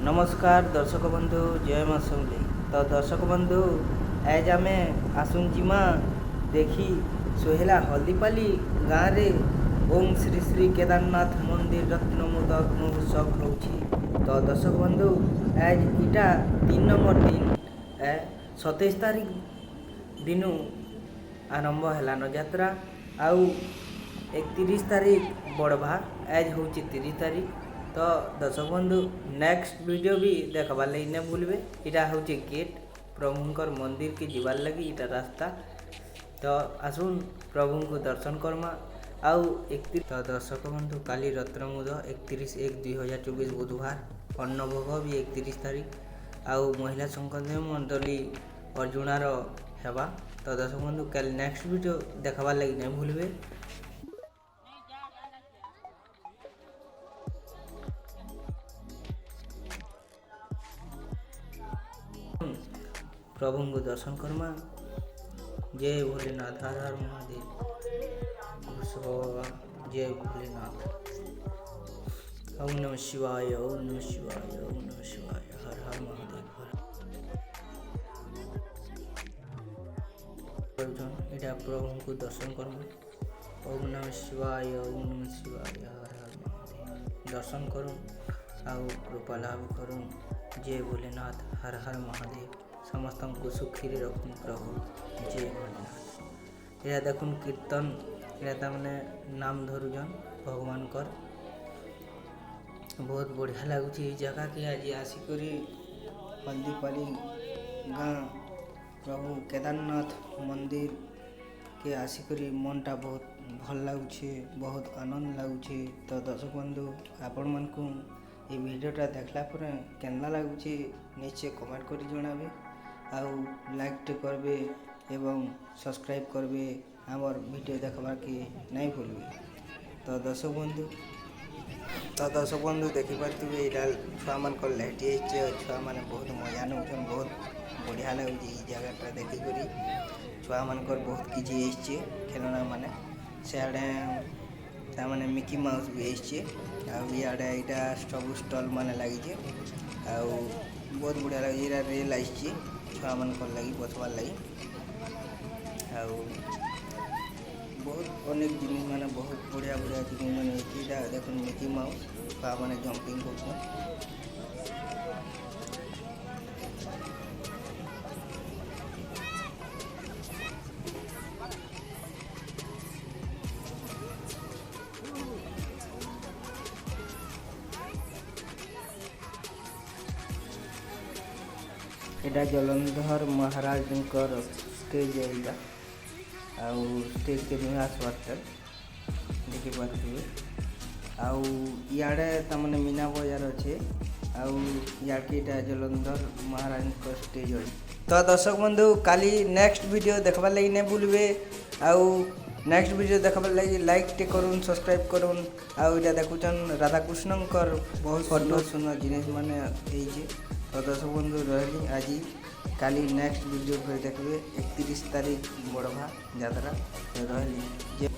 नमस्कार दर्शक बंधु जय माँ समली। तो दर्शक बंधु आज आम आसुन जिमा देखी सोहेला हल्दीपाली गाँव में ओम श्री श्री केदारनाथ मंदिर रत्नमोदक महोत्सव होची। तो दर्शक बंधु आज इटा 3 नंबर दिन 27 तारीख दिन आरंभ है यात्रा आउ 31 तारीख बड़भा आज हूँ 30 तारीख। तो दर्शक बंधु नेक्स्ट वीडियो भी देखबार लगी नहीं भूलबे। इटा हूँ गेट प्रभुंकर मंदिर के जीवार लगी इटा रास्ता। तो आसुन प्रभु को दर्शन करमा आउ 31। तो दर्शक बंधु काली रत्नमुद 31/1/2024 बुधवार अन्नभोग भी 31 तारीख आउ महिला संकल्प मंडली अर्जुनार हेबा। तो दर्शक बंधु कल नेक्स्ट वीडियो देखबार लगी नहीं भूलबे। प्रभु को दर्शन करमा। जय भोलेनाथ, हर हर महादेव, जय भोलेनाथ। ओम नमः शिवाय, ओम नमः शिवाय, ओम नमः शिवाय, हर हर महादेव। इटा प्रभु को दर्शन करमा। ओम नमः शिवाय, ओम नमः शिवाय, हर हर महादेव। दर्शन करूँ आउ कृपा लाभ करूँ। जय भोलेनाथ, हर हर महादेव। समस्त को सुखी रखुन प्रभु, जय भोलेनाथ। यह देखुन कीर्तन या मैंने नाम धरुजन भगवान कर बहुत बढ़िया लगुच जगह के आज आसिक हल्दीपाली गाँ प्रभु केदारनाथ मंदिर के आसिक मनटा बहुत भल लगुचे, बहुत आनंद लगुचे। तो दर्शक बंधु आपण मन को ये वीडियोटा देखला पर केन्दा लगुचे निश्चय कमेंट कर जनाबे आउ लाइक टे करबे एवं सब्सक्राइब करबे आमर वीडियो देखबार के नहीं भूलबे। तो दर्शक बंधु देखी पारे यहाँ छुआ मान लाइट छुआ मैंने बहुत मजा नौन, बहुत बढ़िया लगे जगहटा देखिक छुआ मान बहुत किसी खेलना माने सियाड़े मैंने मिकी माउस भी आड़े यहाँ सब स्टल मान लगी बहुत बढ़िया लगे। रेल आई छुआ मान लगी बसवार लगी बहुत अनेक जिनिस माने बहुत बढ़िया बढ़िया जिनिस मैंने देख मिकी माउस छुआ मैंने जंपिंग कर एटा जलंधर महाराज स्टेज है आउ स्टेज के निवास होटल देखी पारे आउ इे तमाने मीना बजार अच्छे आउ इे जलंधर महाराज स्टेज है। तो दर्शक बंधु काली नेक्स्ट वीडियो देखबार लगी नहीं भूलबे आउ नेक्स्ट वीडियो देखबार लगी लाइक टे करूँ, सब्सक्राइब करूँ आउ इटा देखुचन राधाकृष्ण बहुत सुंदर सुंदर जिनिस माने होइछे। तो दर्शक बंधु रही आज काली नेक्स्ट वीडियो फिर देखिए 31 तारीख बड़भा यात्रा रही।